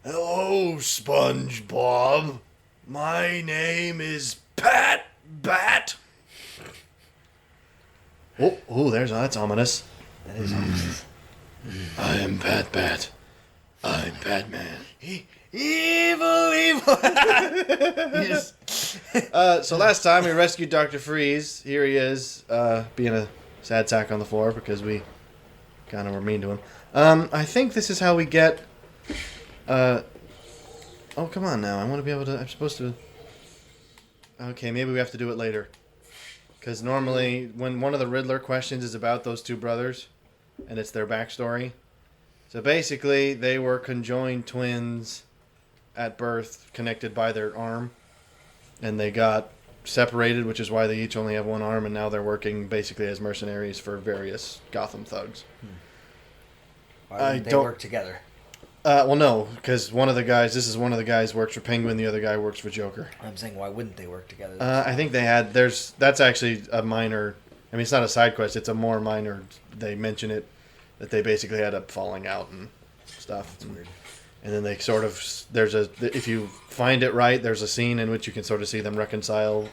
Hello, SpongeBob. My name is Pat Bat. Oh, that's ominous. That is ominous. I am Pat Bat. I'm Batman. Evil. Yes. So last time we rescued Dr. Freeze. Here he is, being a sad sack on the floor because we kind of were mean to him. I think this is how we get... oh, come on now. I want to be able to... I'm supposed to... Okay, maybe we have to do it later. Because normally, when one of the Riddler questions is about those two brothers, and it's their backstory. So basically, they were conjoined twins at birth, connected by their arm. And they got separated, which is why they each only have one arm, and now they're working basically as mercenaries for various Gotham thugs. Why wouldn't they work together? Well, no, because one of the guys works for Penguin, the other guy works for Joker. I'm saying, why wouldn't they work together? I think they had, that's actually a minor, I mean, it's not a side quest, it's a more minor, they mention it, that they basically had a falling out and stuff. That's weird. And then they sort of, if you find it right, there's a scene in which you can sort of see them reconcile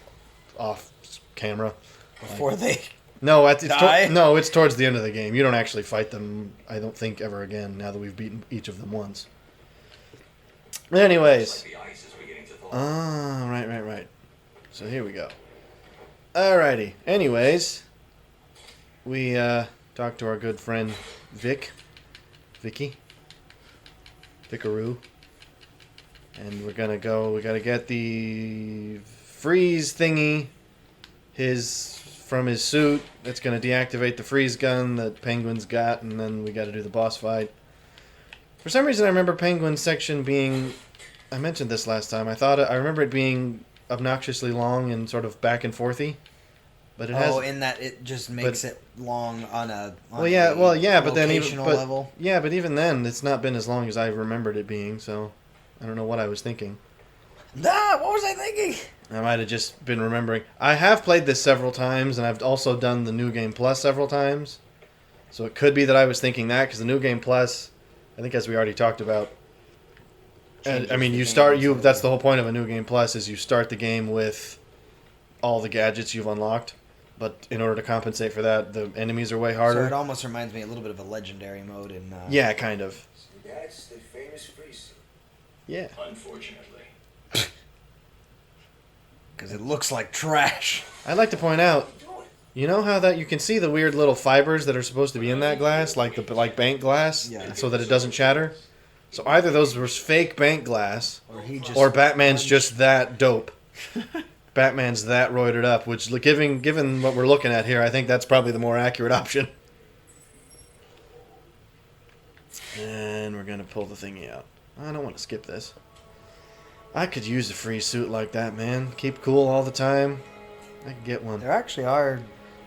off camera. Before they No, die? No, it's towards the end of the game. You don't actually fight them, I don't think, ever again, now that we've beaten each of them once. Anyways. Ah, right. So here we go. Alrighty. Anyways, we talked to our good friend Vicky, Vicaroo, and we're gonna go. We gotta get the freeze thingy, from his suit. That's gonna deactivate the freeze gun that Penguin's got, and then we gotta do the boss fight. For some reason, I remember Penguin's section being. I mentioned this last time. I remember it being obnoxiously long and sort of back and forthy. But it has. In that it just makes it long on a. But then level. Yeah, but even then, it's not been as long as I remembered it being. So, I don't know what I was thinking. What was I thinking? I might have just been remembering. I have played this several times, and I've also done the New Game Plus several times. So it could be that I was thinking that, because the New Game Plus, I think as we already talked about, and, I mean, that's the whole point of a New Game Plus, is you start the game with all the gadgets you've unlocked. But in order to compensate for that, the enemies are way harder. So it almost reminds me a little bit of a legendary mode in... Yeah, kind of. So that's the famous freeze. Yeah. Unfortunately. Because it looks like trash. I'd like to point out, you know how that you can see the weird little fibers that are supposed to be in that glass, like bank glass, so that it doesn't shatter? So either those was fake bank glass, or Batman's just that dope. Batman's that roided up, which, given what we're looking at here, I think that's probably the more accurate option. And we're going to pull the thingy out. I don't want to skip this. I could use a free suit like that, man. Keep cool all the time. I could get one. There actually are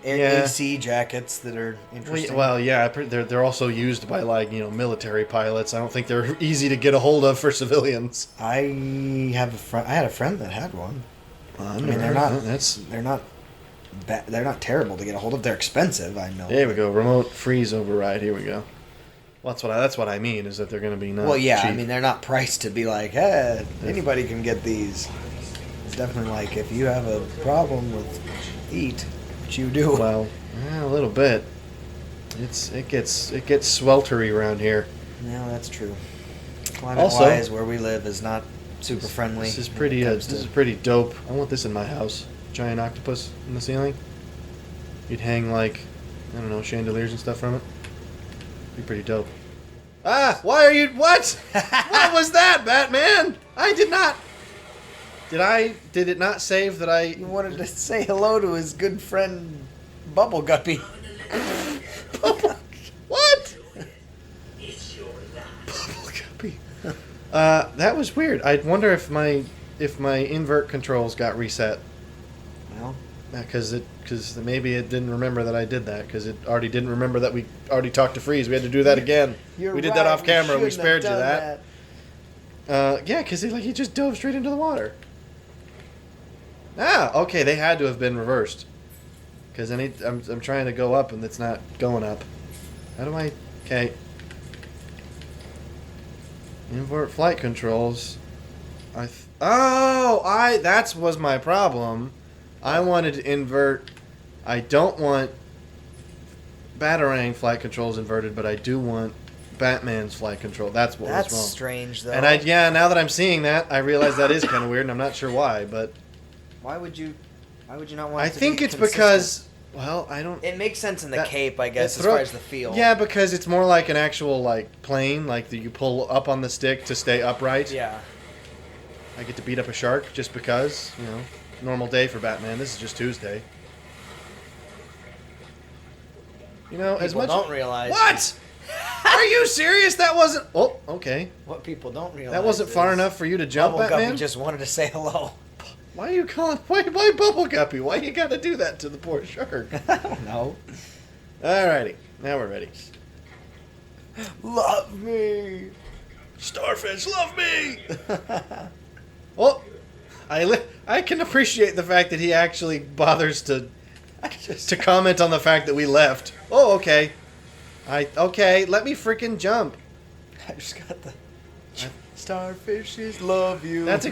AC jackets that are interesting. Well, yeah, they're also used by, military pilots. I don't think they're easy to get a hold of for civilians. I had a friend that had one. I mean, they're not terrible to get a hold of. They're expensive, I know. There we go. Remote freeze override. Here we go. Well, that's what I mean, is that they're going to be not cheap. I mean, they're not priced to be like, hey, anybody can get these. It's definitely like, if you have a problem with heat, which you do. Well, a little bit. It gets sweltery around here. Yeah, that's true. Climate-wise, where we live is not super friendly. This is pretty dope. I want this in my house. Giant octopus in the ceiling. You'd hang chandeliers and stuff from it. Be pretty dope. Why are you... What? What was that, Batman? I did not... Did it not save that I... He wanted to say hello to his good friend, Bubble Guppy. What? Bubble Guppy. That was weird. I wonder if my invert controls got reset. Well... Because maybe it didn't remember that I did that, because it already didn't remember that we already talked to Freeze. We had to do that again. We did that off camera. We spared you that. Yeah, because he just dove straight into the water. Okay, they had to have been reversed. Because I'm trying to go up and it's not going up. How do I... Okay. Invert flight controls. That was my problem. I wanted to invert. I don't want Batarang flight controls inverted, but I do want Batman's flight control. That's what was wrong. That's strange, though. And now that I'm seeing that, I realize that is kind of weird, and I'm not sure why, but Why would you not want I it to think be it's consistent? because, well, I don't... It makes sense in the that- cape, I guess, that as throw- far as the feel. Yeah, because it's more like an actual, like, plane, like that you pull up on the stick to stay upright. Yeah. I get to beat up a shark just because, you know, normal day for Batman. This is just Tuesday. You know, as People much... don't realize. What? Are you serious? That wasn't... Oh, okay. What people don't realize. That wasn't far is enough for you to jump, Bubble Batman? Guppy just wanted to say hello. Why are you calling... Why Bubble Guppy? Why you gotta do that to the poor shark? I don't know. Alrighty. Now we're ready. Love me. Starfish, love me! Oh, I can appreciate the fact that he actually bothers to comment on the fact that we left. Oh, okay. Okay, let me freaking jump. I just got the starfishes love you. That's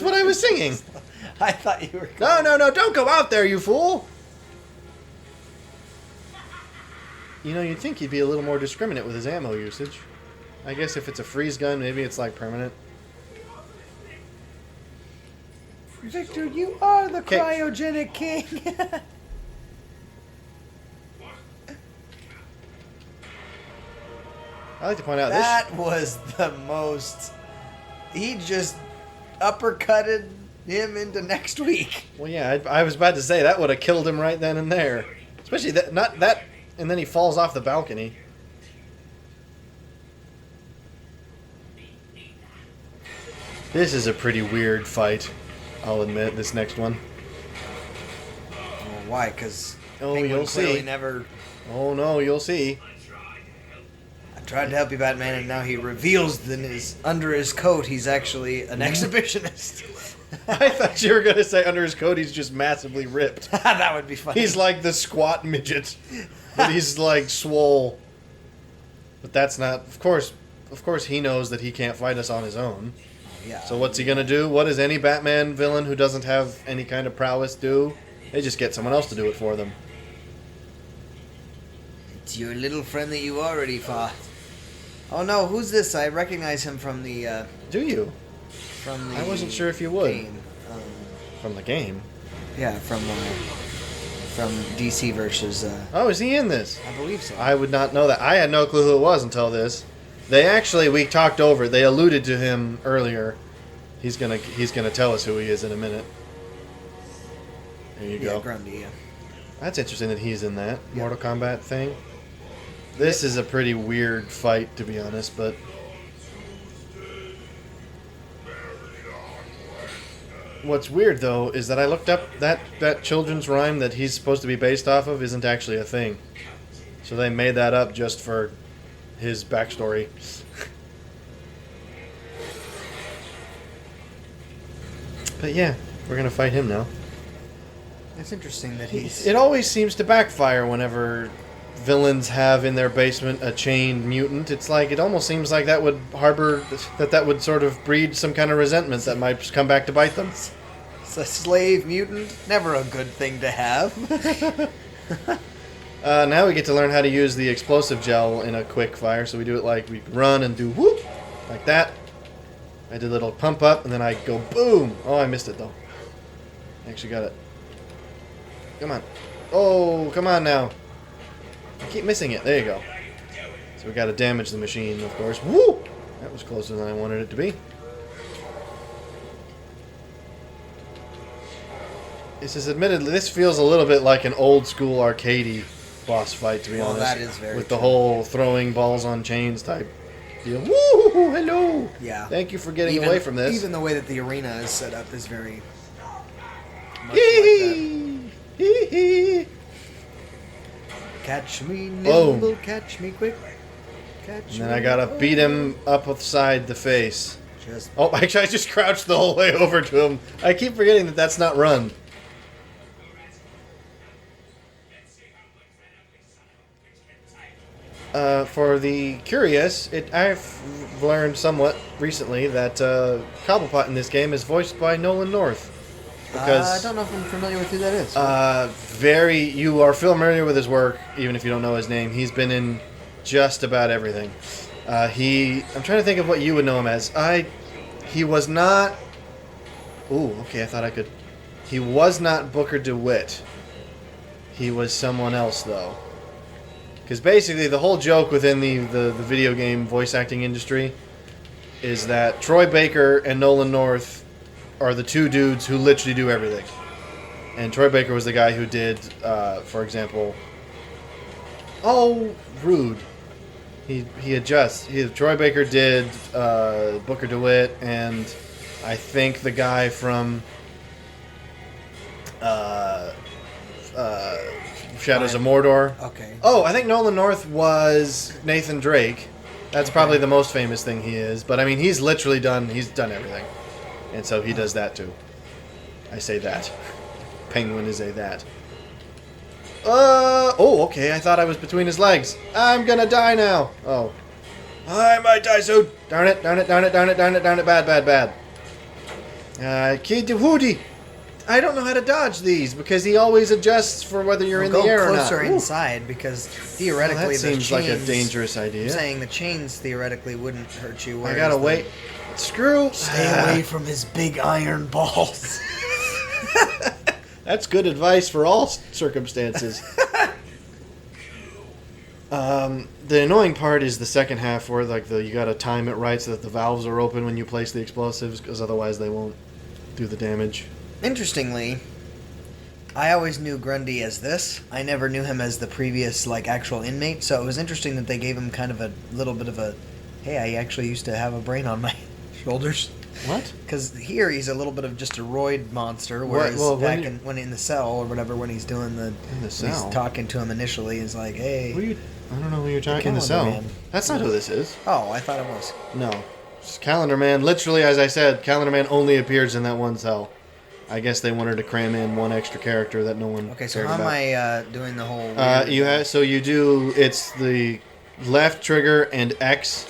what I was singing. I thought you were. No, don't go out there, you fool. You know, you'd think he'd be a little more discriminate with his ammo usage. I guess if it's a freeze gun, maybe it's like permanent. Victor, you are the 'Kay. cryogenic king. I like to point out That was the most. He just uppercutted him into next week. Well, yeah, I was about to say that would have killed him right then and there. Especially that, and then he falls off the balcony. This is a pretty weird fight, I'll admit, this next one. Well, why? Because Oh, Penguin you'll clearly see. never. Oh no, you'll see. I tried to help you, Batman, and now he reveals that under his coat he's actually an exhibitionist. I thought you were going to say under his coat he's just massively ripped. That would be funny. He's like the squat midget, but he's like swole. But that's not... Of course he knows that he can't fight us on his own. Yeah. So what's he going to do? What does any Batman villain who doesn't have any kind of prowess do? They just get someone else to do it for them. It's your little friend that you already fought. Oh no, who's this? I recognize him from the. Do you? From the. I wasn't sure if you would. Game. From the game? Yeah, from DC versus. Oh, is he in this? I believe so. I would not know that. I had no clue who it was until this. We talked over it. They alluded to him earlier. He's gonna tell us who he is in a minute. There you go. Grundy, yeah. That's interesting that he's in that Yeah. Mortal Kombat thing. This is a pretty weird fight, to be honest, but... What's weird, though, is that I looked up that children's rhyme that he's supposed to be based off of isn't actually a thing. So they made that up just for his backstory. But yeah, we're going to fight him now. It's interesting that he's. It always seems to backfire whenever villains have in their basement a chained mutant. It's like, it almost seems like that would that would sort of breed some kind of resentment that might come back to bite them. It's a slave mutant. Never a good thing to have. Now we get to learn how to use the explosive gel in a quick fire. So we do it like we run and do whoop, like that. I did a little pump up and then I go boom. Oh, I missed it though. I actually got it. Come on. Oh, come on now. I keep missing it. There you go. So we got to damage the machine, of course. Woo! That was closer than I wanted it to be. This feels a little bit like an old school arcadey boss fight, to be honest. That is very with the true. whole throwing balls on chains type deal. Woo! Hello! Yeah. Thank you for getting away from this. Even the way that the arena is set up is very much like that. Hee hee! Catch me nimble, Boom. catch me quick. Catch And then me I gotta beat him up upside the face. Just Oh, actually, I just crouched the whole way over to him. I keep forgetting that that's not run. for the curious, I've learned somewhat recently that Cobblepot in this game is voiced by Nolan North. Because I don't know if I'm familiar with who that is. You are familiar with his work, even if you don't know his name. He's been in just about everything. I'm trying to think of what you would know him as. He was not... Ooh, okay, I thought I could... He was not Booker DeWitt. He was someone else, though. Because basically, the whole joke within the video game voice acting industry is that Troy Baker and Nolan North are the two dudes who literally do everything. And Troy Baker was the guy who did, for example... Oh, rude. He adjusts. Troy Baker did Booker DeWitt, and I think the guy from Shadows of Mordor. Okay. Oh, I think Nolan North was Nathan Drake. That's probably the most famous thing he is. But I mean, he's done everything, and so he does that too. I say that. Penguin is a that. Oh, okay. I thought I was between his legs. I'm gonna die now. Oh. I might die soon. Darn it, darn it, darn it, darn it, darn it, darn it. Bad. Kid Woody. I don't know how to dodge these because he always adjusts for whether you're in the air or not. Go closer inside because theoretically that seems the chains, like a dangerous idea. I'm saying the chains theoretically wouldn't hurt you. I gotta wait. Screw. Stay away from his big iron balls. That's good advice for all circumstances. The annoying part is the second half where you gotta time it right so that the valves are open when you place the explosives, because otherwise they won't do the damage. Interestingly, I always knew Grundy as this. I never knew him as the previous actual inmate, so it was interesting that they gave him kind of a little bit of a, hey, I actually used to have a brain on my shoulders. What? Because here he's a little bit of just a roid monster, whereas when in the cell or whatever, when he's doing he's talking to him initially, he's like, hey. I don't know who you're talking in the cell. Man. That's not who this is. Oh, I thought it was. No. It's Calendar Man. Literally, as I said, Calendar Man only appears in that one cell. I guess they wanted to cram in one extra character that no one Okay, so cared how about. am I doing the whole... It's the left trigger and X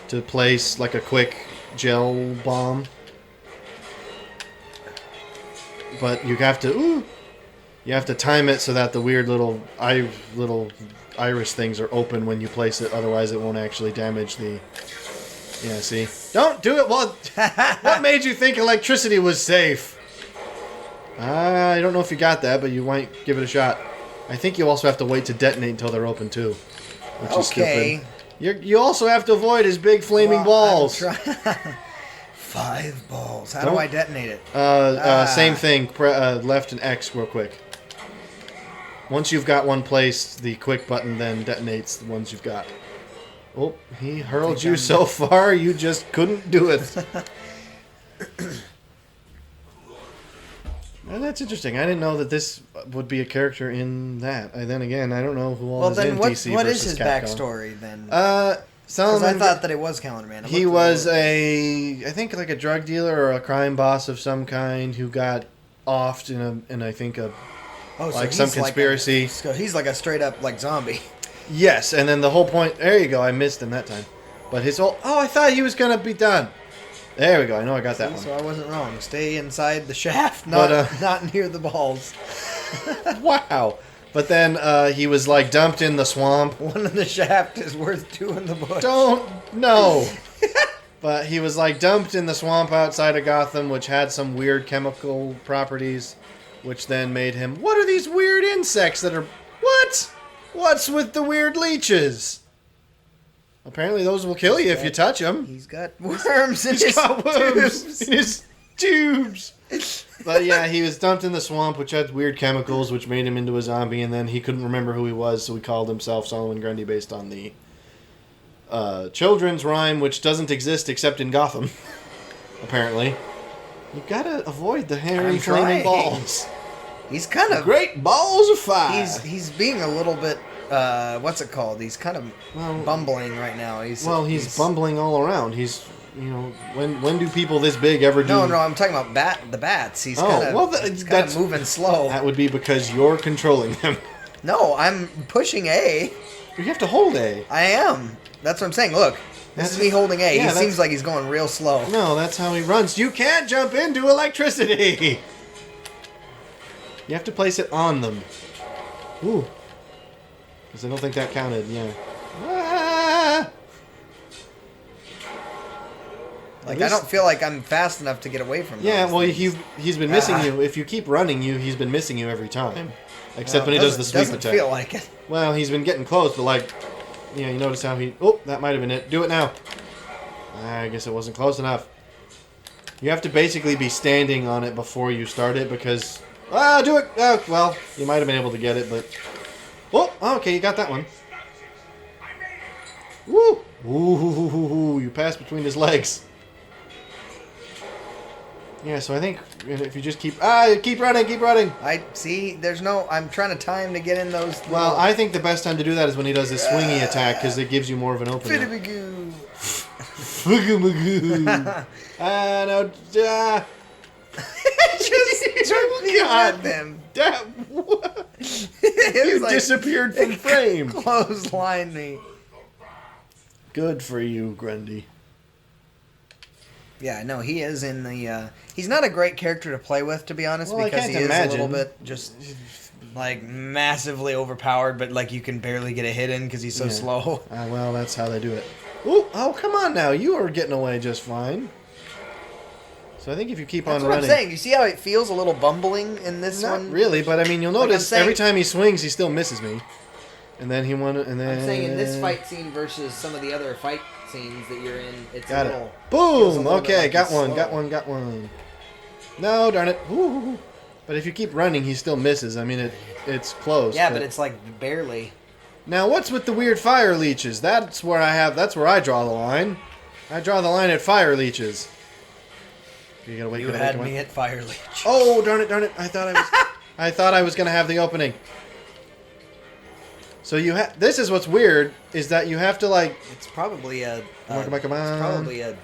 to place like a quick gel bomb. But you have to time it so that the weird little iris things are open when you place it. Otherwise, it won't actually damage the. Yeah, see. Don't do it. What made you think electricity was safe? I don't know if you got that, but you might give it a shot. I think you also have to wait to detonate until they're open too, which is stupid. You also have to avoid his big flaming balls. 5 balls. How do I detonate it? Same thing. Left and X real quick. Once you've got one placed, the quick button then detonates the ones you've got. Oh, he hurled you so far you just couldn't do it. Well, that's interesting. I didn't know that this would be a character in that. Then again, I don't know who all is in DC what versus is his Capcom. backstory then? Because I thought that it was Calendar Man. He was I think a drug dealer or a crime boss of some kind who got offed in I think some conspiracy. He's like a straight up zombie. Yes, and then the whole point. There you go. I missed him that time, but his whole. Oh, I thought he was gonna be done. There we go. I know I got that one. So I wasn't wrong. Stay inside the shaft, not near the balls. Wow. But then he was dumped in the swamp. One in the shaft is worth 2 in the bush. No. But he was dumped in the swamp outside of Gotham, which had some weird chemical properties, which then made him. What are these weird insects that are? What? What's with the weird leeches? Apparently, those will kill you if you touch them. He's got worms in his tubes. But yeah, he was dumped in the swamp, which had weird chemicals, which made him into a zombie, and then he couldn't remember who he was, so he called himself Solomon Grundy based on the children's rhyme, which doesn't exist except in Gotham, apparently. You gotta avoid the hairy flaming balls. He's kind of... Great balls of fire! He's being a little bit... what's it called? He's kind of bumbling right now. He's bumbling all around. He's... when do people this big ever do... No, I'm talking about the bats. He's kind of moving slow. That would be because you're controlling him. No, I'm pushing A. You have to hold A. I am. That's what I'm saying. Look, this is me holding A. Yeah, He seems like he's going real slow. No, that's how he runs. You can't jump into electricity. You have to place it on them. Ooh. Because I don't think that counted, yeah. Ah! Like, I don't feel like I'm fast enough to get away from Yeah, those well, things. he's been missing you. If you keep running, he's been missing you every time. Except when he does the sweep doesn't attack. Feel like it. Well, he's been getting close, but like, yeah, you notice how he... Oh, that might have been it. Do it now. I guess it wasn't close enough. You have to basically be standing on it before you start it because... Ah, do it! Oh, well, you might have been able to get it, but... Oh, okay, you got that one. Woo! Ooh, you passed between his legs. Yeah, so I think if you just keep running, keep running. I see. There's no. I'm trying to time to get in those. Well, I think the best time to do that is when he does his swingy attack because it gives you more of an opening. Fiddibigoo. Fugu-magoo. No. Just jumping at them. You disappeared from frame. Clothesline me. Good for you, Grundy. Yeah, no, he is in the. He's not a great character to play with, to be honest, Well, I because can't he is imagine. a little bit just like massively overpowered, but like you can barely get a hit in because he's so Yeah. slow. Well, that's how they do it. Ooh, oh, come on now. You are getting away just fine. So I think if you keep That's on what running... I'm saying. You see how it feels a little bumbling in this Not one? really, but I mean, you'll Like I'm notice saying- every time he swings, he still misses me. And then he won, and then... I'm saying in this fight scene versus some of the other fight scenes that you're in, it's Got a it. little... feels a Boom! little bit Okay, like got he's one, slow. got one. No, darn it. Ooh. But if you keep running, he still misses. I mean, it's close. Yeah, but it's like barely. Now, what's with the weird fire leeches? That's where I draw the line. I draw the line at fire leeches. You gotta wait. You gotta wait, had come on. me at Fire Leech. Oh, darn it! I thought I was gonna have the opening. So this is what's weird is that you have to like. It's probably a... Come on. It's probably a...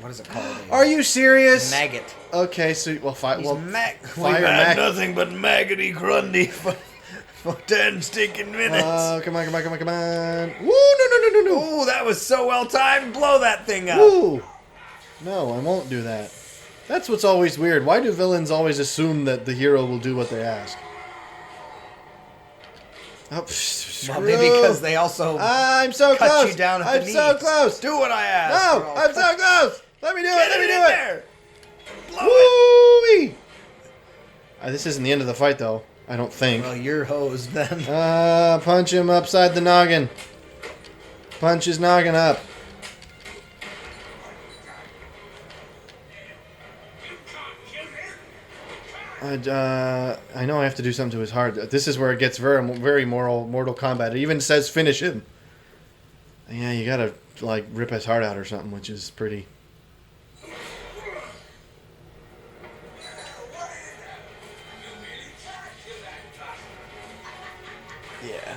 what is it called? Are you serious? Maggot. Okay, so fire. We've fire had mag- nothing but maggoty Grundy for 10 stinking minutes. Oh, come on. Woo! No. Ooh, that was so well timed. Blow that thing up. Woo! No, I won't do that. That's what's always weird. Why do villains always assume that the hero will do what they ask? Oh, Well, maybe because they also I'm so cut close. you down at I'm the knees. so close. Do what I ask. No, I'm so close. Let me do it. Let me do it. There. Blow it. Woo-wee. This isn't the end of the fight, though. I don't think. Well, you're hosed then. Punch him upside the noggin. Punch his noggin up. I know I have to do something to his heart. This is where it gets very Mortal Kombat. It even says finish him. Yeah, you gotta like rip his heart out or something, which is pretty. Yeah.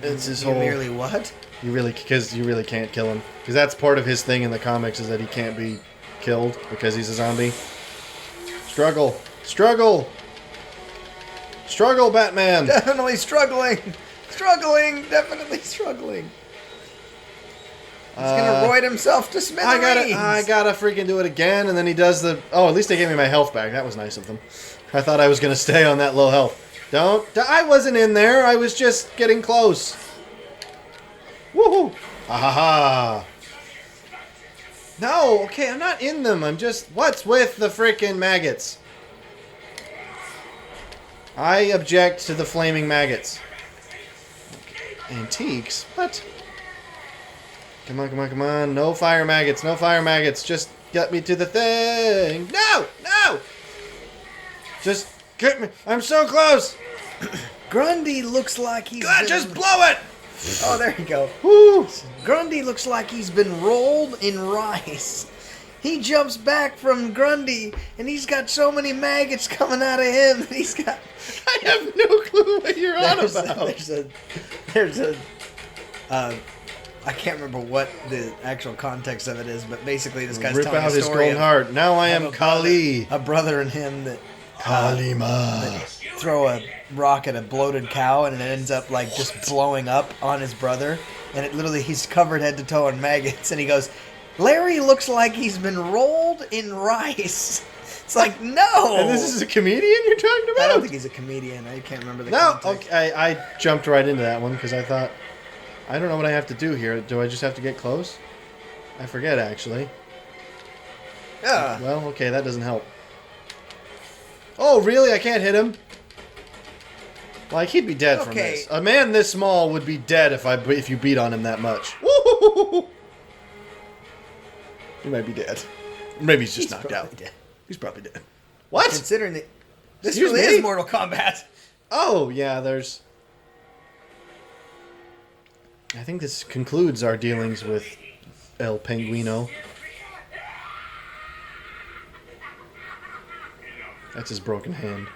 It's his You whole. merely what? You really can't kill him because that's part of his thing in the comics is that he can't be killed because he's a zombie. Struggle, Batman. Definitely struggling. Definitely struggling. He's gonna roid himself to smithereens. I gotta freaking do it again, and then he does the. Oh, at least they gave me my health back. That was nice of them. I thought I was gonna stay on that low health. I wasn't in there. I was just getting close. Woohoo! Ha. No, okay, I'm not in them. I'm just. What's with the freaking maggots? I object to the flaming maggots. Antiques? What? Come on. No fire maggots. Just get me to the thing. No! Just get me. I'm so close. Grundy looks like he's God, been... just blow it. Oh, there you go. Woo! Grundy looks like he's been rolled in rice. He jumps back from Grundy, and he's got so many maggots coming out of him. And he's got... I have no clue what you're on about. There's a I can't remember what the actual context of it is, but basically this guy's Rip telling out a his story golden heart. Now I am of Kali. a brother and him that Kalima. throw a rock at a bloated cow, and it ends up like just blowing up on his brother. And it literally, he's covered head to toe in maggots, and he goes, "Larry looks like he's been rolled in rice." It's like, no. And this is a comedian you're talking about? I don't think he's a comedian. I can't remember the No, context. okay, I jumped right into that one because I thought, I don't know what I have to do here. Do I just have to get close? I forget, actually. Yeah. Well, okay, that doesn't help. Oh, really? I can't hit him? Like, he'd be dead from Okay. this. A man this small would be dead if you beat on him that much. Woo! He might be dead. Maybe he's just knocked probably out. dead. He's probably dead. What? Considering that this Excuse really me? is Mortal Kombat. Oh, yeah, there's... I think this concludes our dealings with El Penguino. That's his broken hand.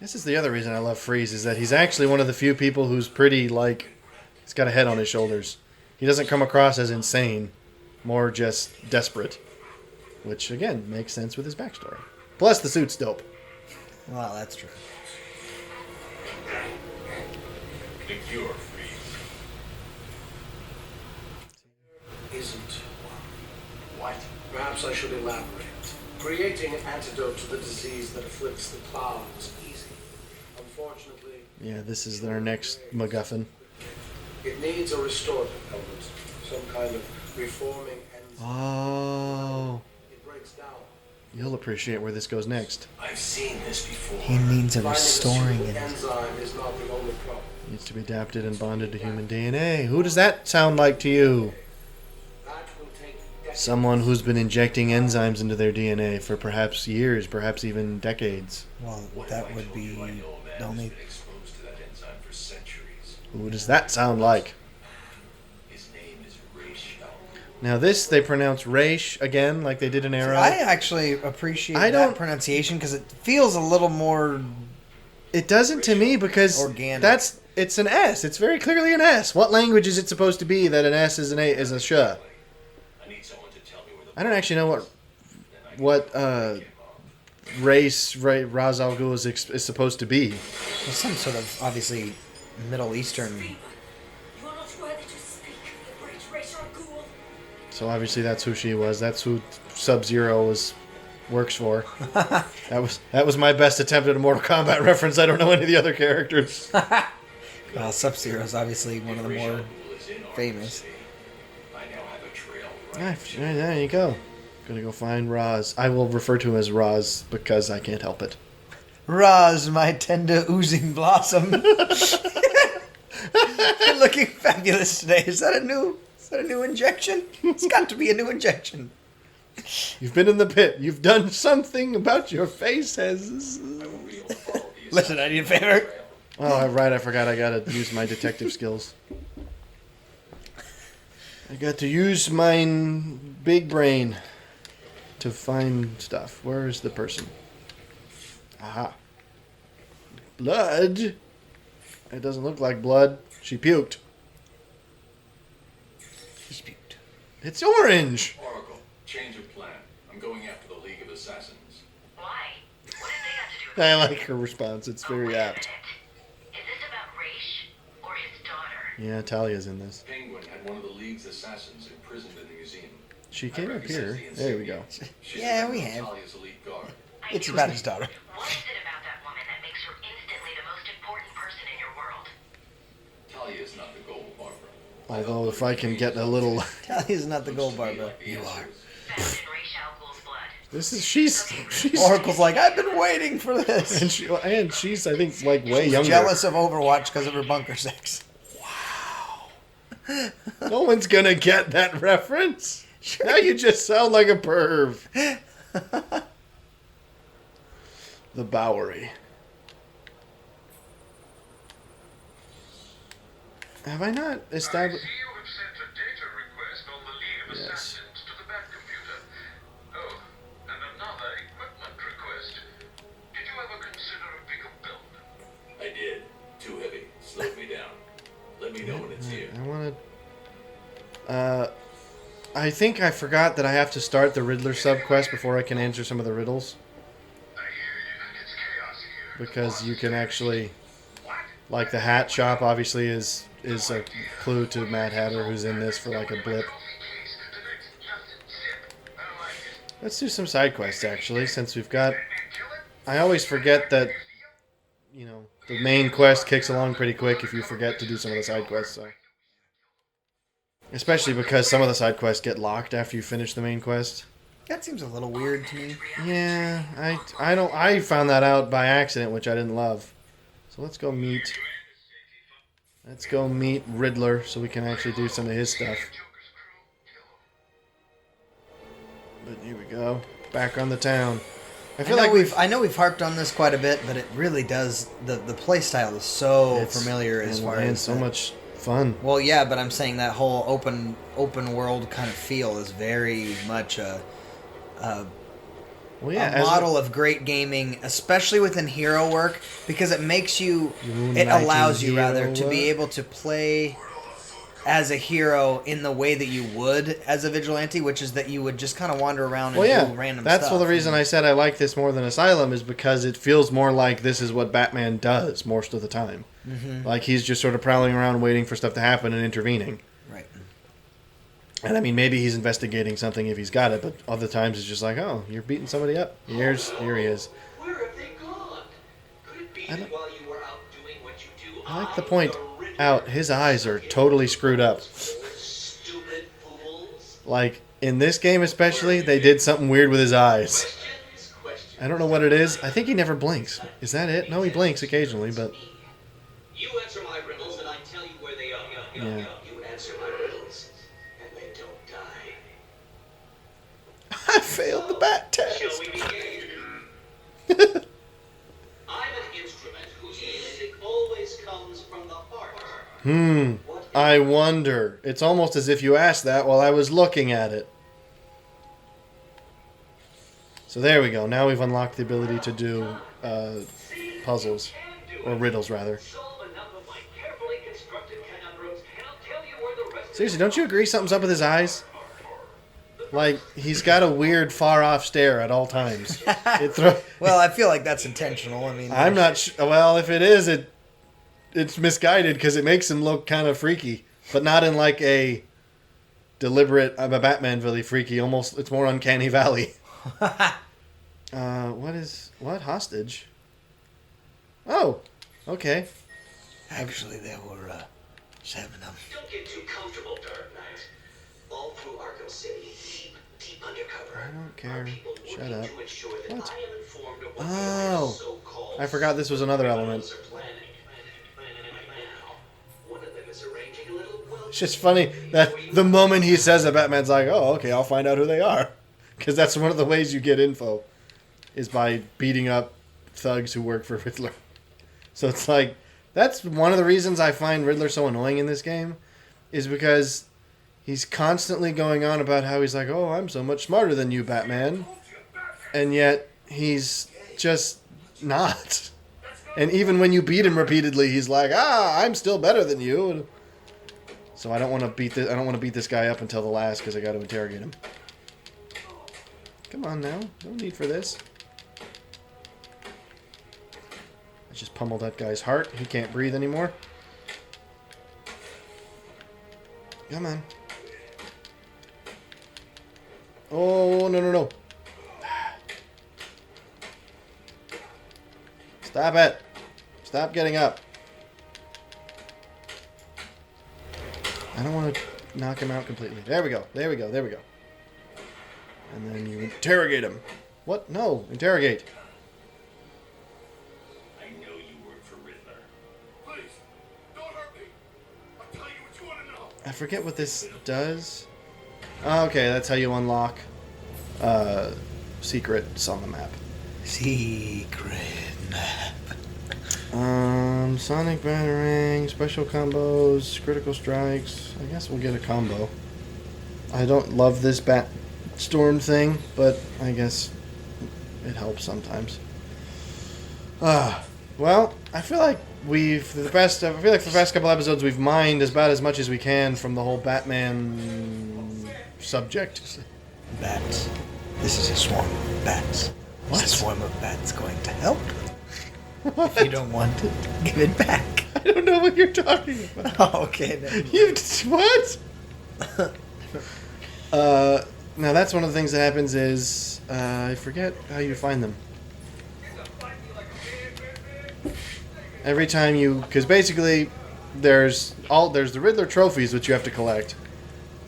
This is the other reason I love Freeze, is that he's actually one of the few people who's pretty, like... He's got a head on his shoulders. He doesn't come across as insane. More just desperate. Which, again, makes sense with his backstory. Plus, the suit's dope. Well, that's true. The cure, Freeze. Isn't What? Perhaps I should elaborate. Creating an antidote to the disease that afflicts the clown is easy. Unfortunately, Yeah, this is their next MacGuffin. it needs a restorative element, some kind of reforming enzyme. Oh... It breaks down. You'll appreciate where this goes next. I've seen this before. He needs a Finding restoring suitable it. enzyme is not the only problem. Needs to be adapted and bonded to human DNA. Who does that sound like to you? That will take decades. Someone who's been injecting enzymes into their DNA for perhaps years, perhaps even decades. Well, What if that I would told be you I know a man the who's only. been exposed to that enzyme for centuries. Who does that sound like? His name is Rachel. Now this they pronounce Raish again, like they did in Arrow. I actually appreciate I that don't- pronunciation because it feels a little more. It doesn't to me because Organic. it's an S. It's very clearly an S. What language is it supposed to be that an S is is a sh? I need someone to tell me where the I don't actually know what race Ra's al Ghul is supposed to be. Well, some sort of obviously Middle Eastern. You are not worthy to speak of the great race or ghoul. So obviously that's who she was. That's who Sub-Zero works for. that was my best attempt at a Mortal Kombat reference. I don't know any of the other characters. Well, Sub-Zero is obviously one of the more Rachel is in Arkham famous. City. I now have a trail. Ah, there you go. Gonna go find Roz. I will refer to him as Roz because I can't help it. Roz, my tender oozing blossom. You're looking fabulous today. Is that a new injection? It's got to be a new injection. You've been in the pit. You've done something about your face. Listen, I need a favor. Oh, right. I forgot. I gotta use my detective skills. I got to use my big brain to find stuff. Where is the person? Aha. Blood. It doesn't look like blood. She puked. He's puked. It's orange. Oracle, change of plan. I'm going after the League of Assassins. Why? What did they have to do with I like her response. It's very Wait a apt. minute. Is this about Raish or his daughter? Yeah, Talia's in this. Penguin had one of the League's assassins imprisoned in the museum. She came I up here. recognize the There we go. insignia. She's Yeah, a member we of have. Talia's elite guard. I It's knew about it. his daughter. What is it about that woman that makes her instantly the most important person in your world? Talia is not the gold, Barbara. Although if I can get a little... Talia's not the gold barber. You are. Found in Raish al Ghul's blood. This is... She's... Oracle's like, I've been waiting for this. And she's, I think, like, way She's younger. jealous of Overwatch because of her bunker sex. No one's gonna get that reference. Now you just sound like a perv. The Bowery. Have I not established... I see you have sent a data request on the League of Yes. Assassins to the back computer. Oh, and another equipment request. Did you ever consider a bigger build? I did. Too heavy. Slowed me down. Let me know when it's here. I want to... I think I forgot that I have to start the Riddler subquest before I can answer some of the riddles. I hear you. It's chaos here. Because you can actually, like the hat shop obviously is a clue to Mad Hatter, who's in this for like a blip. Let's do some side quests actually, since we've got... I always forget that, you know, the main quest kicks along pretty quick if you forget to do some of the side quests, so. Especially because some of the side quests get locked after you finish the main quest. That seems a little weird to me. Yeah, I found that out by accident, which I didn't love. So let's go meet Riddler so we can actually do some of his stuff. But here we go. Back on the town. I know we've harped on this quite a bit, but it really does the play style is so familiar as far as so much fun. Well, yeah, but I'm saying that whole open world kind of feel is very much a model of great gaming, especially within hero work, because it makes you, it allows you rather to be able to play as a hero in the way that you would as a vigilante, which is that you would just kind of wander around and do random stuff. That's the reason I said I like this more than Asylum, is because it feels more like this is what Batman does most of the time. Mm-hmm. Like he's just sort of prowling around waiting for stuff to happen and intervening. Right. And I mean, maybe he's investigating something if he's got it, but other times it's just like, oh, you're beating somebody up. Here he is. Where have they gone? Could it be that while you were out doing what you do, I like the point out, his eyes are totally screwed up. stupid fools? Like, in this game especially, they did something weird with his eyes. Questions. I don't know what it is. I think he never blinks. Is that it? No, he blinks occasionally, but... You answer my riddles and I tell you where they are. Yeah. You answer my riddles and they don't die. I failed the bat test. Shall we begin? I'm an instrument whose music always comes from the heart. I wonder. It's almost as if you asked that while I was looking at it. So there we go. Now we've unlocked the ability to do puzzles. Or riddles, rather. Solve enough of my carefully constructed conundrums and I'll tell you where the rest Seriously, don't you agree something's up with his eyes? Like, he's got a weird, far-off stare at all times. Well, I feel like that's intentional. I mean, I'm not sure. Well, if it is, it's misguided because it makes him look kind of freaky, but not in like a deliberate, I'm a Batman really freaky. Almost, it's more Uncanny Valley. What hostage? Oh, okay. actually, there were 7 of them. Don't get too comfortable, Dark Knight. All through Arkham City, deep undercover. I don't care. Shut up. What? I am informed of what Oh, so-called I forgot this was another element. are planning. One of them is arranging a little It's just funny that the moment he says that, Batman's like, oh, okay, I'll find out who they are. Because that's one of the ways you get info, is by beating up thugs who work for Riddler. So it's like, that's one of the reasons I find Riddler so annoying in this game, is because he's constantly going on about how he's like, oh, I'm so much smarter than you, Batman. And yet, he's just not. And even when you beat him repeatedly, he's like, I'm still better than you. So I don't want to beat this guy up until the last, because I got to interrogate him. Come on now, no need for this. I just pummeled that guy's heart. He can't breathe anymore. Come on. Oh, no. Stop it. Stop getting up. I don't want to knock him out completely. There we go. And then you interrogate him. What? No, interrogate. I know you work for Riddler. Please, don't hurt me. I'll tell you what you want to know. I forget what this does. Oh, okay, that's how you unlock secrets on the map. Secret map. Sonic Batarang, special combos, critical strikes. I guess we'll get a combo. I don't love this Bat Storm thing, but I guess it helps sometimes. Well, I feel like I feel like for the past couple episodes we've mined about as much as we can from the whole Batman subject. Bats. This is a swarm of bats. What? Is a swarm of bats going to help? If you don't want it, give it back. I don't know what you're talking about. Oh, okay. Never mind. You what? Now that's one of the things that happens is I forget how you find them. Every time because basically there's the Riddler trophies which you have to collect,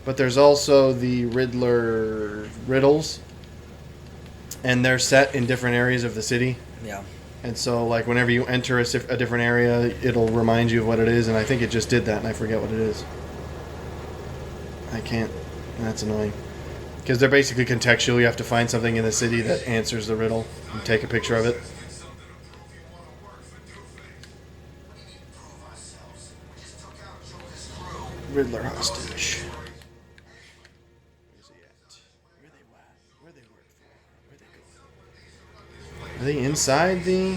but there's also the Riddler riddles, and they're set in different areas of the city. Yeah. And so, like, whenever you enter a different area, it'll remind you of what it is, and I think it just did that, and I forget what it is. I can't. That's annoying. Because they're basically contextual. You have to find something in the city that answers the riddle and take a picture of it. Riddler hostage. Where's he at? Where they work for? Where they going? Are they inside the...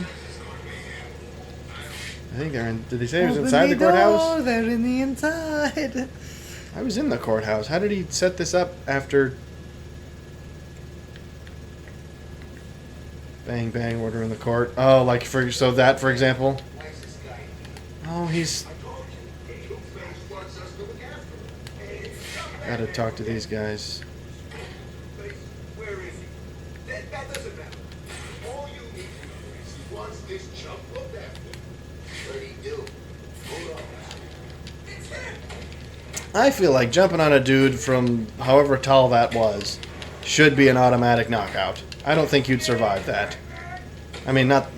I think they're in... Did they say it was inside the courthouse? They're in the inside. I was in the courthouse. How did he set this up after... Bang, bang, order in the court. Oh, like, for example? Oh, he's... Gotta talk to these guys. Where is he? That doesn't matter. All you need to know is he wants this chump looked after. What'd he do? Hold on. It's him! I feel like jumping on a dude from however tall that was should be an automatic knockout. I don't think you'd survive that. I mean not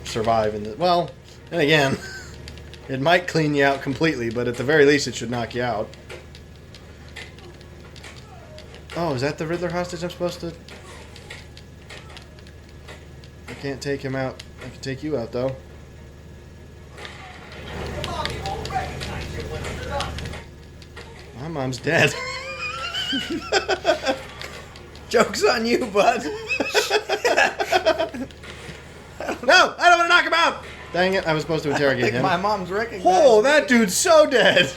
survive in the... Well, and again, it might clean you out completely, but at the very least it should knock you out. Oh, is that the Riddler hostage I'm supposed to... I can't take him out. I can take you out, though. My mom's dead. Joke's on you, bud. No! I don't want to knock him out! Dang it, I was supposed to I interrogate think him. my mom's recognized. Oh, that dude's so dead!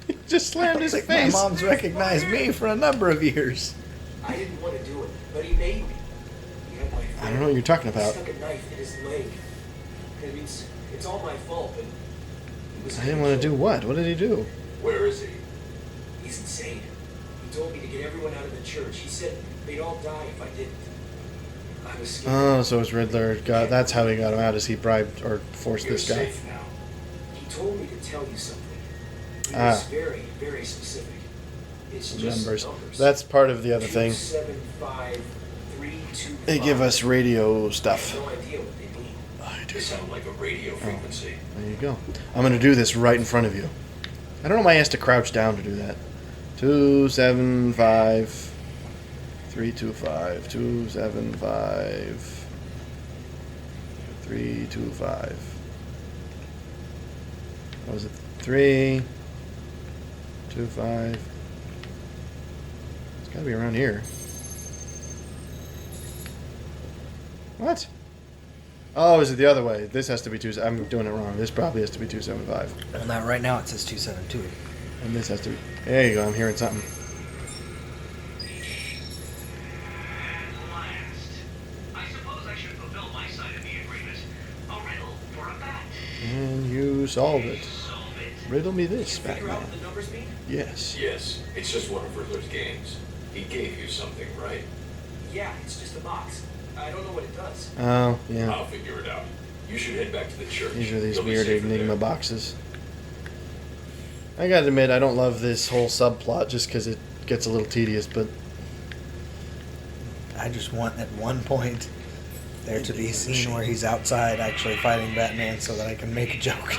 He just slammed his I think face. my mom's recognized me for a number of years. I didn't want to do it, but he made me. He had my I don't know what you're talking He about. stuck a knife in his leg. I mean, it's all my fault, but he was I didn't want to do what? What did he do? Where is he? He's insane. He told me to get everyone out of the church. He said they'd all die if I didn't. I was scared. Oh, so it's Riddler. That's how he got him out, is he bribed or forced You're this guy. safe now. He told me to tell you something. He Ah. was very, very specific. It's just Numbers. numbers. That's part of the other thing. 275-325. They give us radio I have stuff. no idea what they mean. They sound like a radio frequency. There you go. I'm going to do this right in front of you. I don't know why he has to crouch down to do that. 275 325 275 325. What was it? 325. It's got to be around here. What? Oh, is it the other way? This has to be 2. I'm doing it wrong. This probably has to be 275. Well, now right now it says 272. And this has to be... There you go. I'm hearing something. I suppose I should fulfill my side of the agreement. A riddle for a bat. And you solved it. Solve it. Riddle me this, Figure out Batman. what the numbers mean? Yes. Yes, it's just one of Riddler's games. He gave you something, right? Yeah, it's just a box. I don't know what it does. Oh, yeah. I'll figure it out. You should head back to the church. These are these You'll be weird safer Enigma there. boxes. I gotta admit, I don't love this whole subplot just because it gets a little tedious, but... I just want at one point there to be a scene where he's outside actually fighting Batman so that I can make a joke.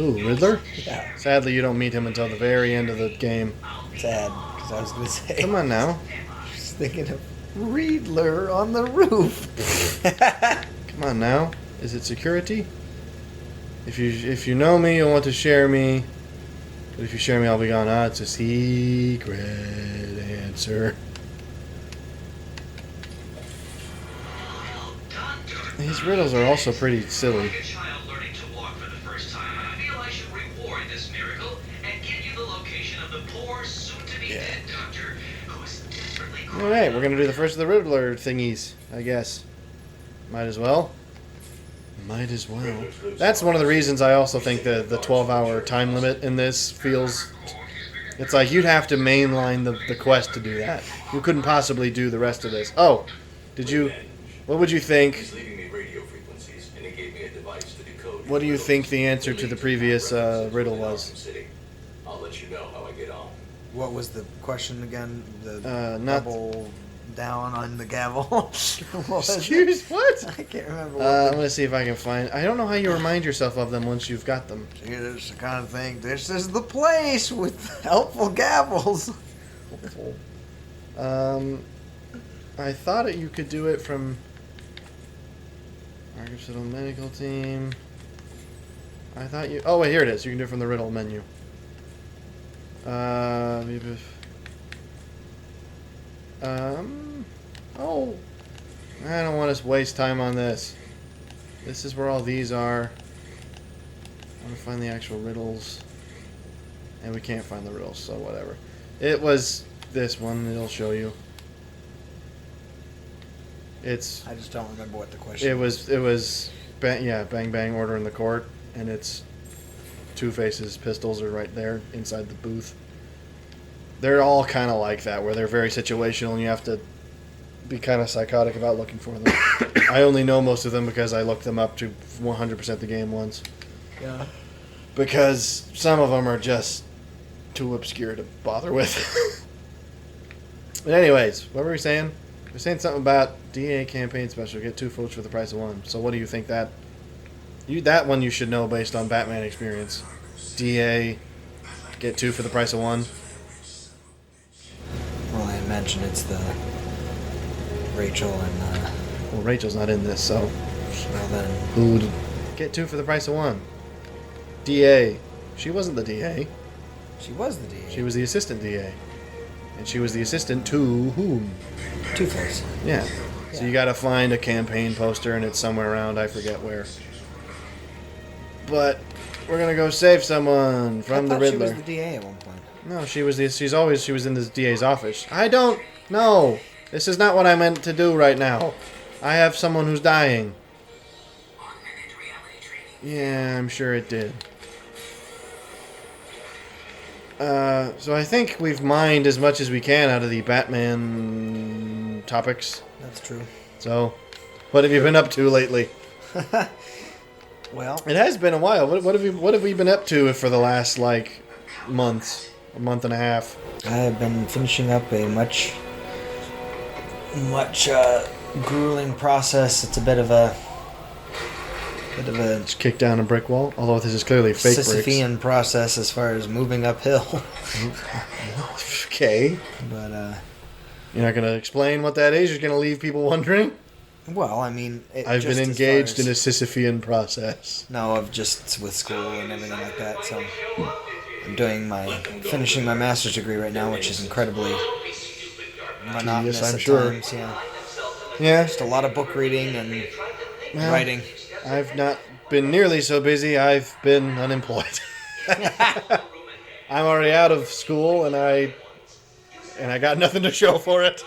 Ooh, Riddler? Yeah, Sadly, you don't meet him until the very end of the game. sad, because I was going to say, Come on now. I was thinking of Riddler on the roof. Come on now. Is it security? If you know me, you'll want to share me. But if you share me, I'll be gone. Ah, it's a secret answer. These riddles are also pretty silly. Like a child learning to walk for the first miracle and give you the location of the poor, soon-to-be-dead doctor who is desperately All right, we're gonna do the first of the Riddler thingies, I guess. Might as well. Might as well. That's one of the reasons I also think the 12-hour time limit in this feels... It's like you'd have to mainline the quest to do that. You couldn't possibly do the rest of this. Oh, did you... What would you think... He's leaving me radio frequencies, and he gave me a device to decode. What do you think the answer to the previous riddle was? I'll let you know how I get on. What was the question again? The not- double down on the gavel. What was it? Excuse what? I can't remember. What I'm gonna see if I can find. I don't know how you remind yourself of them once you've got them. Here's the kind of thing. This is the place with helpful gavels. I thought you could do it from Arkham City Medical Team. I thought you. Oh wait, here it is. You can do it from the riddle menu. Oh, I don't want to waste time on this. This is where all these are. I want to find the actual riddles. And we can't find the riddles, so whatever. It was this one. It'll show you. It's. I just don't remember what the question It was. Bang bang order in the court, and it's Two-Face's pistols are right there inside the booth. They're all kind of like that, where they're very situational, and you have to be kind of psychotic about looking for them. I only know most of them because I looked them up to 100% the game once. Yeah. Because some of them are just too obscure to bother with. But anyways, what were we saying? We're saying something about DA campaign special. Get 2 votes for the price of 1. So what do you think that... that one you should know based on Batman experience. DA, get 2 for the price of 1. Well, I imagine it's the Rachel and Well, Rachel's not in this, so... well then Who would get 2 for the price of 1? DA. She wasn't the DA. she was the DA. She was the assistant DA. And she was the assistant to whom? Two-Face. Yeah. So you gotta find a campaign poster, and it's somewhere around, I forget where. But we're gonna go save someone from the Riddler. She was the DA at one point. No, she was in the DA's office. I don't know. This is not what I meant to do right now. I have someone who's dying. Yeah, I'm sure it did. So I think we've mined as much as we can out of the Batman topics. That's true. So, what have you been up to lately? Well, It has been a while. What have we been up to for the last months, a month and a half? I've been finishing up a much grueling process. It's a bit of a Just kick down a brick wall. Although this is clearly fake bricks. Sisyphean process as far as moving uphill. Okay. But You're not going to explain what that is? You're going to leave people wondering? well, I mean, I've just been as far engaged as- in a Sisyphean process. No, of just with school and everything like that. So I'm finishing my master's degree right now, which is incredibly monotonous I'm at sure. times. Yeah, Yeah. just a lot of book reading and Well, writing. I've not been nearly so busy. I've been unemployed. I'm already out of school, and I got nothing to show for it.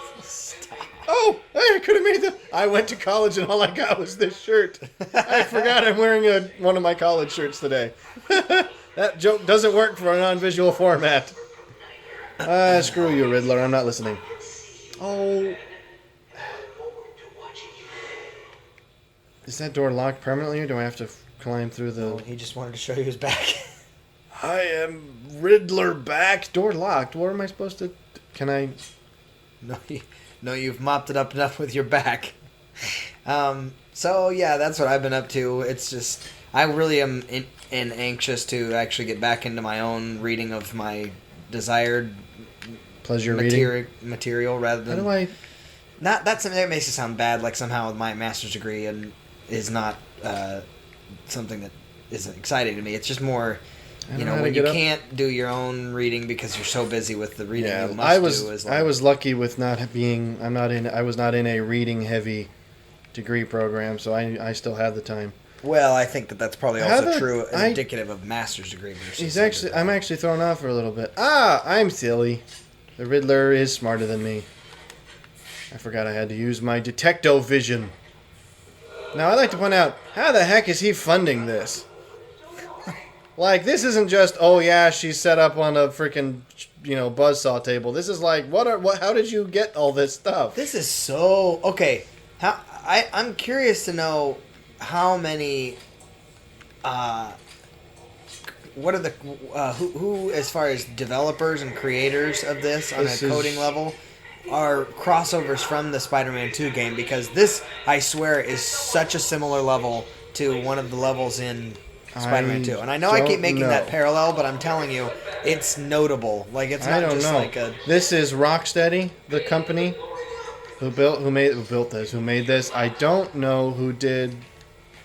Oh, hey, I could have made I went to college, and all I got was this shirt. I forgot I'm wearing one of my college shirts today. That joke doesn't work for a non-visual format. Screw you, Riddler. I'm not listening. Oh. Is that door locked permanently, or do I have to climb through the... He just wanted to show you his back. I am Riddler back. Door locked. What am I supposed to... Can I... No, you've mopped it up enough with your back. So yeah, that's what I've been up to. It's just I really am anxious to actually get back into my own reading of my desired Pleasure reading? material rather than How do I... not. That's something that makes it sound bad. Like somehow my master's degree is not something that isn't exciting to me. It's just more. You know, when you can't do your own reading because you're so busy with the reading you must I was do. Is I was lucky with not being. I was not in a reading heavy degree program, so I still had the time. Well, I think that's probably How also the- true I- indicative of master's degree versus. I'm actually thrown off for a little bit. Ah, I'm silly. The Riddler is smarter than me. I forgot I had to use my detecto vision. Now, I'd like to point out, how the heck is he funding this? Like, this isn't just, oh yeah, she's set up on a freaking, buzzsaw table. This is like, how did you get all this stuff? This is so okay. I'm curious to know how many. What are the who as far as developers and creators of this on This a is- coding level are crossovers from the Spider-Man 2 game, because this, I swear, is such a similar level to one of the levels in Spider-Man 2. And I know I keep don't making know. that parallel, but I'm telling you, it's notable. Like, it's I not don't just know. like a. This is Rocksteady, the company who made this. I don't know who did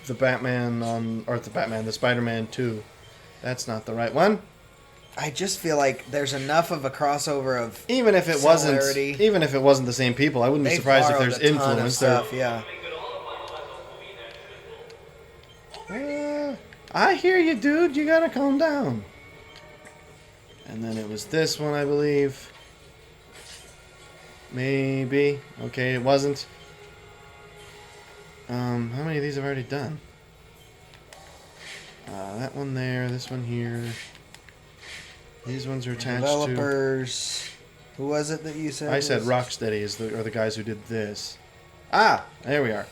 the the Spider-Man 2. That's not the right one. I just feel like there's enough of a crossover of. Even if it Similarity. wasn't the same people, I wouldn't be They've surprised if borrowed there's a ton of influence there. stuff, yeah. I hear you, dude. You gotta calm down. And then it was this one, I believe. Maybe. Okay, it wasn't. How many of these have I already done? That one there, this one here. These ones are attached Developers. Who was it that you said? to. I said was- Rocksteady are the guys who did this. Ah, there we are.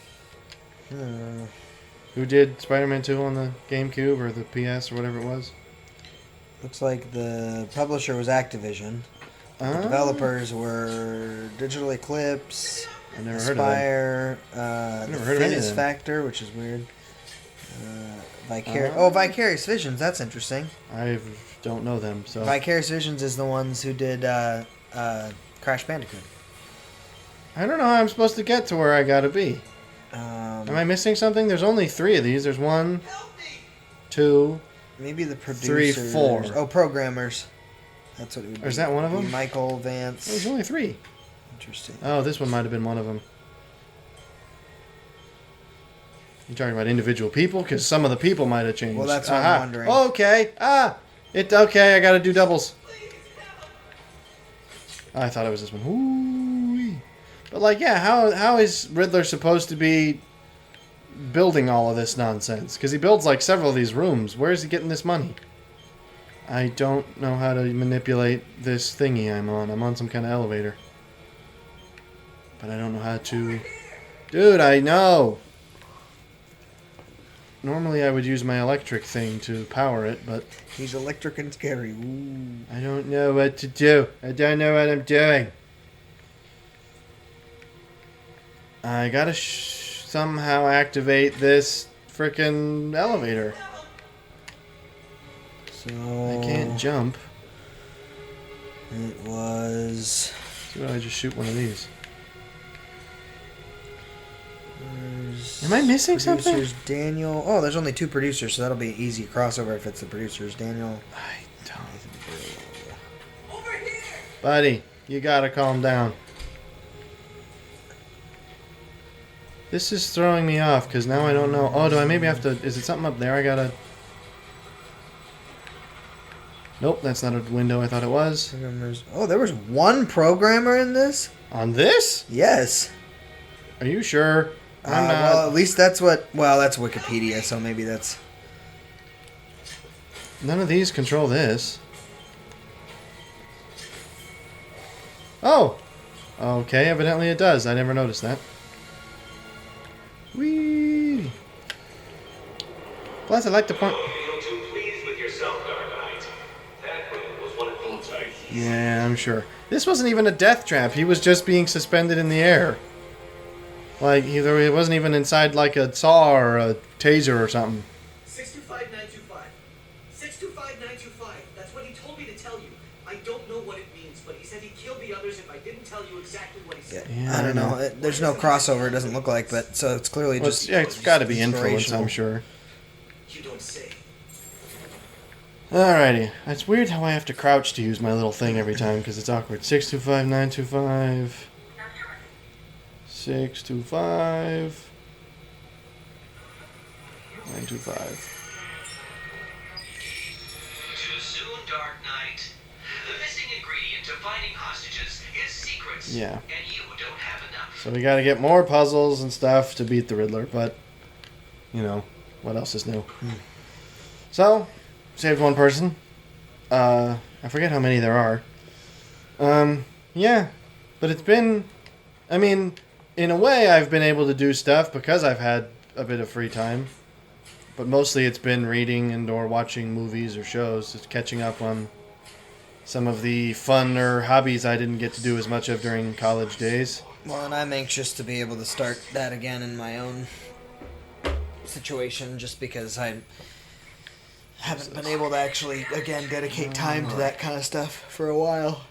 Uh, Who did Spider-Man 2 on the GameCube or the PS or whatever it was? looks like the publisher was Activision. The Ah, developers were Digital Eclipse, I never heard of them. Aspire, never heard of any of Finis them. Factor, which is weird. Vicarious Visions, that's interesting. I don't know them, so. Vicarious Visions is the ones who did Crash Bandicoot. I don't know how I'm supposed to get to where I gotta be. Am I missing something? There's only 3 of these. There's 1, 2. Maybe the 3, producers. 4. Oh, programmers. That's what it would be. Is that one of Be them? Michael There's Vance. only 3. Interesting. Oh, this one might have been one of them. You talking about individual people? Because some of the people might have changed. Well, that's what I'm Aha. wondering. Okay. Okay. I gotta do doubles. I thought it was this one. Ooh. But like, yeah, how is Riddler supposed to be building all of this nonsense? Because he builds like several of these rooms. Where is he getting this money? I don't know how to manipulate this thingy I'm on. I'm on some kind of elevator. But I don't know how to... Dude, I know! Normally I would use my electric thing to power it, but He's electric and scary. Ooh. I don't know what to do. I don't know what I'm doing. I gotta somehow activate this frickin' elevator. So I can't jump. It was. So I just shoot one of these. There's Am I missing something? producers Daniel. Oh, there's only 2 producers, so that'll be an easy crossover if it's the producers. Daniel. I don't. Buddy, you gotta calm down. This is throwing me off because now I don't know. Oh, do I maybe have to? Is it something up there? I gotta. Nope, that's not a window I thought it was. Programmers. Oh, there was 1 programmer in this? On this? Yes. Are you sure? I'm not. Well, at least that's what. Well, that's Wikipedia, so maybe that's. None of these control this. Oh! Okay, evidently it does. I never noticed that. Whee! Plus, I like to point... Feel too pleased with yourself, Dark Knight. That was one of the Yeah, I'm sure. This wasn't even a death trap. He was just being suspended in the air. Like, he wasn't even inside, like, a saw or a taser or something. 625925. 625925. That's what he told me to tell you. I don't know what it means, but he said he'd kill the others if I didn't tell you exactly what he said. Yeah, I don't know. There's no crossover. It doesn't look like, but so it's clearly Well, just. it's got to be influence, inspirational. I'm sure. You don't say. Alrighty. It's weird how I have to crouch to use my little thing every time because it's awkward. 625925. 625. 925. Too soon, Dark Knight. The missing ingredient to finding hostages is secrets. Yeah. And you don't have enough. So we got to get more puzzles and stuff to beat the Riddler, but you know, what else is new? So, saved one person. I forget how many there are. Yeah, but it's been, I mean, in a way I've been able to do stuff because I've had a bit of free time. But mostly it's been reading and or watching movies or shows, just catching up on some of the fun or hobbies I didn't get to do as much of during college days. Well, and I'm anxious to be able to start that again in my own situation, just because I haven't been able to actually, again, dedicate time to that kind of stuff for a while.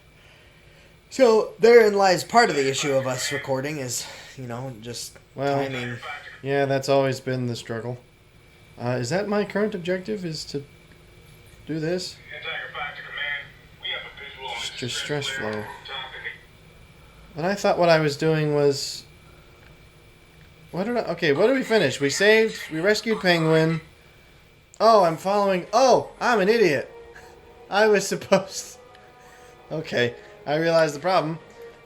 So, therein lies part of the issue of us recording is, you know, just timing. Yeah, that's always been the struggle. Is that my current objective, is to do this? It's just stress flow. But I thought what I was doing was... what did we finish? We saved, we rescued Penguin. Oh, I'm following... oh, I'm an idiot. I was supposed... okay, I realized the problem.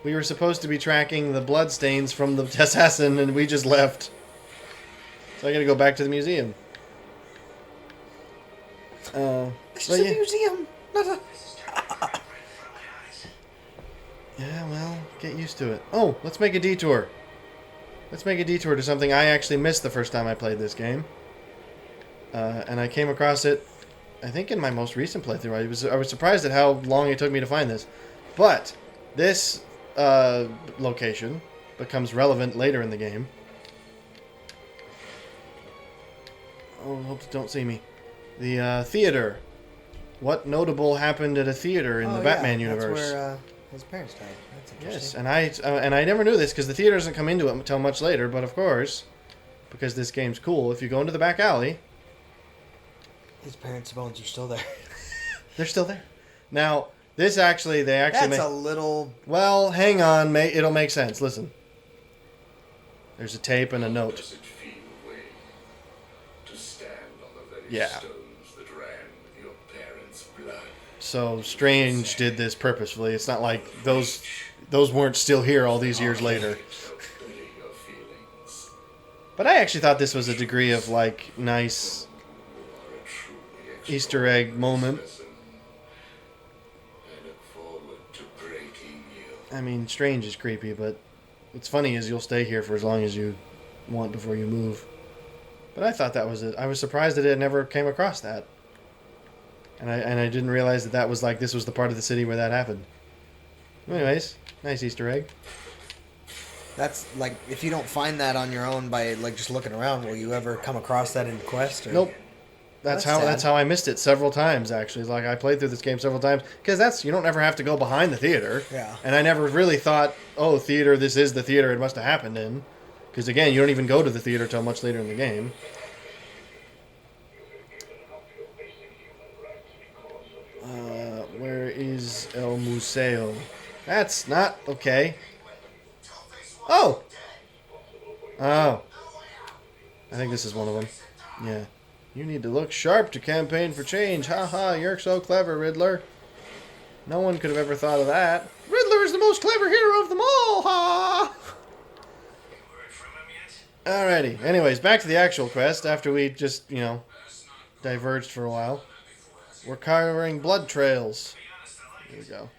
We were supposed to be tracking the bloodstains from the assassin, and we just left. So I gotta go back to the museum. It's just a museum, not a... yeah, well, get used to it. Oh, let's make a detour. Let's make a detour to something I actually missed the first time I played this game. And I came across it, I think, in my most recent playthrough. I was surprised at how long it took me to find this. But this location becomes relevant later in the game. Oh, hope they don't see me. The theater. What notable happened at a theater in the Batman universe? That's where his parents died. That's interesting. Yes, and I never knew this because the theater doesn't come into it until much later. But of course, because this game's cool, if you go into the back alley, His parents' bones are still there. they're still there. Now, they actually That's a little... well, hang on, it'll make sense. Listen. There's a tape and a note. Does it feel, Wayne, to stand on the very Yeah. stones that ran with your parents' blood? So Strange did this purposefully. It's not like those weren't still here all these years later. Bury your feelings. But I actually thought this was a degree of like nice You are a truly Easter egg moment. person. I look forward to breaking you. I mean, Strange is creepy, but what's funny is you'll stay here for as long as you want before you move. But I thought that was it. I was surprised that it never came across that. And I didn't realize that was like, this was the part of the city where that happened. Anyways, nice Easter egg. That's like, if you don't find that on your own by like just looking around, will you ever come across that in Quest? Or... Nope. That's sad. how I missed it several times, actually. It's like, I played through this game several times. Because you don't ever have to go behind the theater. Yeah. And I never really thought, oh, theater, this is the theater it must have happened in. Because again, you don't even go to the theater till much later in the game. Where is El Museo? That's not okay. Oh! Oh. I think this is one of them. Yeah. You need to look sharp to campaign for change. Ha ha, you're so clever, Riddler. No one could have ever thought of that. Riddler is the most clever hero of them all, ha! Alrighty. Anyways, back to the actual quest after we just, diverged for a while. We're covering blood trails. Here we go.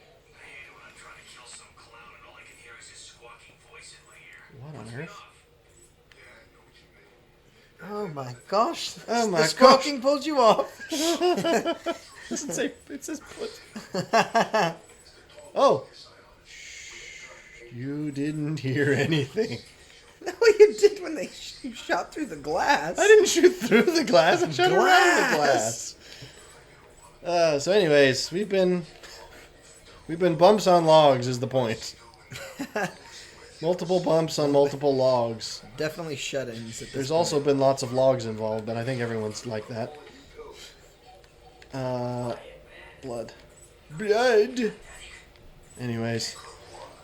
What on earth? Oh my gosh. Oh my the squawking pulls you off. Doesn't say, it says put. Oh. You didn't hear anything. No, you did when you shot through the glass. I didn't shoot through the glass. I shot around the glass. So anyways, we've been bumps on logs is the point. Multiple bumps on multiple logs. Definitely shut-ins. There's also been lots of logs involved, but I think everyone's like that. Blood. Blood! Anyways.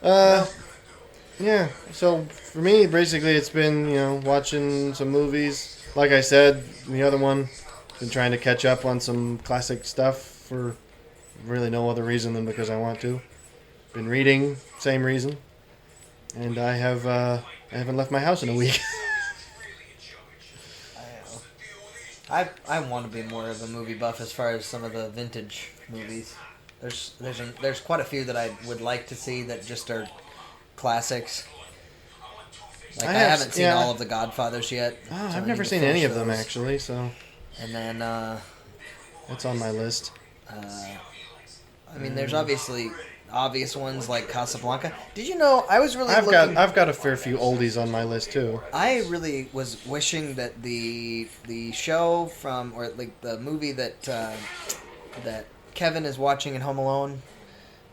Yeah, so for me, basically it's been, watching some movies. like I said, the other one, been trying to catch up on some classic stuff for really no other reason than because I want to. Been reading, same reason. And I haven't left my house in a week. I want to be more of a movie buff as far as some of the vintage movies. There's quite a few that I would like to see that just are classics. Like I haven't seen all of the Godfathers yet. Oh, I've never seen any of them actually. So. And then it's on my list. I mean, there's obvious ones like Casablanca. Did you know I was really? I've got a fair few oldies on my list too. I really was wishing that the show from or like the movie that Kevin is watching in Home Alone,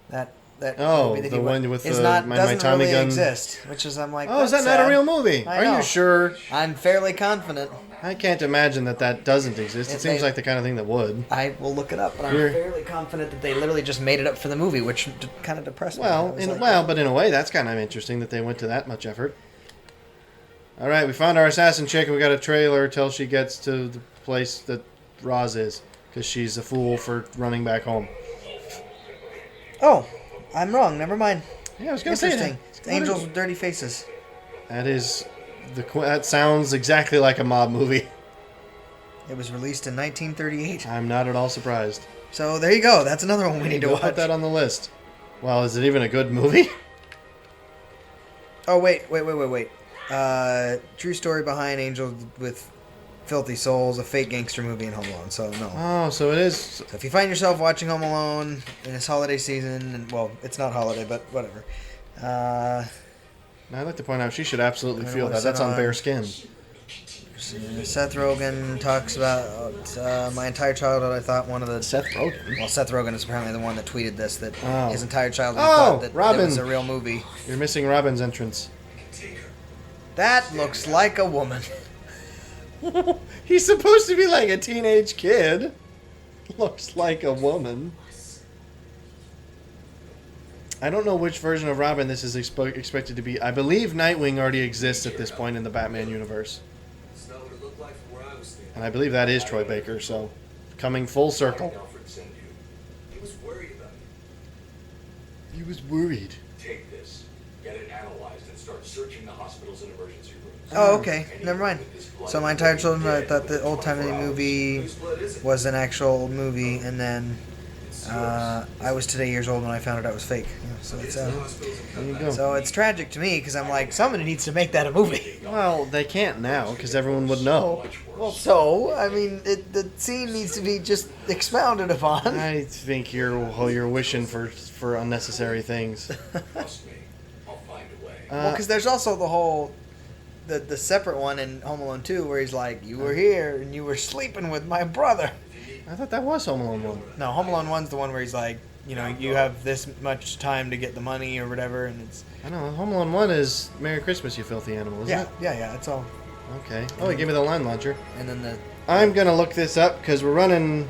that movie that the one with is the not my doesn't Tommy really gun exist. Which is I'm like, oh, is that sad. not a real movie? I Are know. you sure? I'm fairly confident. I can't imagine that doesn't exist. It seems like the kind of thing that would. I will look it up, but I'm fairly confident that they literally just made it up for the movie, which kind of depressed me. But in a way, that's kind of interesting that they went to that much effort. All right, we found our assassin chick, and we got a trailer till she gets to the place that Roz is, because she's a fool for running back home. Oh, I'm wrong. Never mind. Yeah, I was going to say Interesting. Angels with dirty faces. That sounds exactly like a mob movie. It was released in 1938. I'm not at all surprised. So there you go. That's another one we need to watch. Put that on the list. Well, is it even a good movie? Oh, wait. True story behind Angels with Filthy Souls, a fake gangster movie in Home Alone. So, no. Oh, so it is. So if you find yourself watching Home Alone in this holiday season, and well, it's not holiday, but whatever. I'd like to point out she should absolutely feel that. That's on bare skin. Seth Rogen talks about my entire childhood. I thought one of the Seth Rogen. Well, Seth Rogen is apparently the one that tweeted this. That his entire childhood thought that Robin. it was a real movie. You're missing Robin's entrance. That looks like a woman. He's supposed to be like a teenage kid. Looks like a woman. I don't know which version of Robin this is expected to be. I believe Nightwing already exists at this point in the Batman universe. It's not what it looked like from where I was standing. And I believe that is Troy Baker, so coming full circle. Alfred sent you. He was worried about you. He was worried. Take this, get it analyzed, and start searching the hospitals and emergency rooms. Oh, okay. Never mind. So my entire childhood, I thought the old timey movie was an actual movie, and then I was today years old when I found out it was fake. Yeah, so it's There you go. so it's tragic to me because I'm like, somebody needs to make that a movie. Well, they can't now because everyone would know. Well, so I mean, the scene needs to be just expounded upon. I think you're wishing for unnecessary things. Trust me, I'll find a way. Well, because there's also the whole the separate one in Home Alone 2 where he's like, you were here and you were sleeping with my brother. I thought that was Home Alone 1. No, Home Alone 1's the one where he's like, you know, you have this much time to get the money or whatever, and it's... I know, Home Alone 1 is Merry Christmas, you filthy animal, isn't it? Yeah, it's all... Okay. Oh, he gave me the line launcher. And then I'm going to look this up because we're going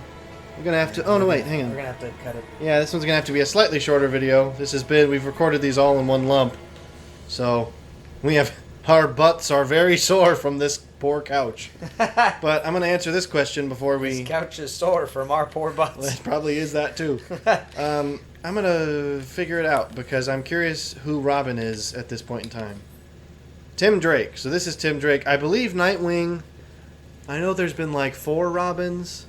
to have to... Oh, no, wait, hang on. we're going to have to cut it. Yeah, this one's going to have to be a slightly shorter video. We've recorded these all in one lump. So, our butts are very sore from this poor couch. But I'm going to answer this question before we... This couch is sore from our poor butts. It probably is that too. I'm going to figure it out because I'm curious who Robin is at this point in time. Tim Drake. So this is Tim Drake. I believe Nightwing... I know there's been like 4 Robins.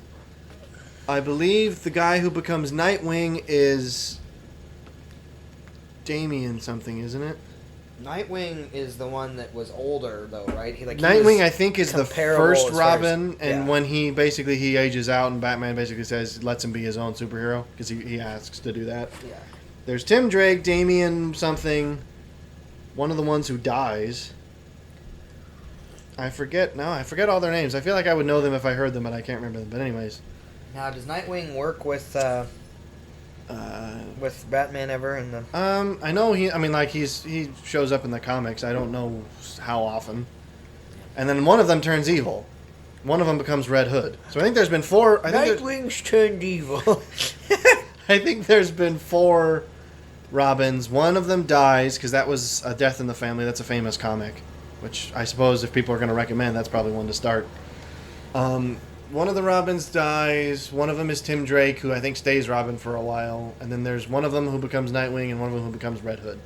I believe the guy who becomes Nightwing is Damian something, isn't it? Nightwing is the one that was older, though, right? Nightwing, I think, is the first Robin, and yeah. when he ages out, and Batman basically lets him be his own superhero, because he asks to do that. Yeah. There's Tim Drake, Damian something, one of the ones who dies. I forget all their names. I feel like I would know them if I heard them, but I can't remember them. But anyways. Now, does Nightwing work with Batman ever? In the... I know he shows up in the comics. I don't know how often. And then one of them turns evil. One of them becomes Red Hood. So I think there's been 4. Nightwing's turned evil. I think there's been 4 Robins. One of them dies because that was a Death in the Family. That's a famous comic, which I suppose if people are going to recommend, that's probably one to start. One of the Robins dies. One of them is Tim Drake, who I think stays Robin for a while. And then there's one of them who becomes Nightwing and one of them who becomes Red Hood.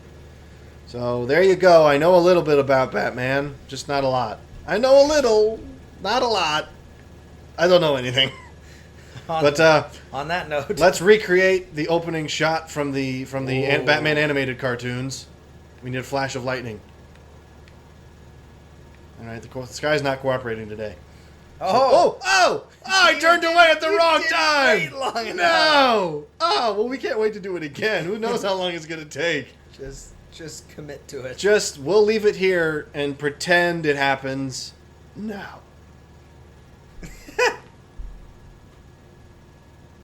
So there you go. I know a little bit about Batman, just not a lot. I know a little, not a lot. I don't know anything. But on that note, let's recreate the opening shot from the Batman animated cartoons. We need a flash of lightning. All right, the sky's not cooperating today. Oh! I turned away at the wrong time. Wait long enough. No! Oh, well, we can't wait to do it again. Who knows how long it's gonna take? Just commit to it. We'll leave it here and pretend it happens now.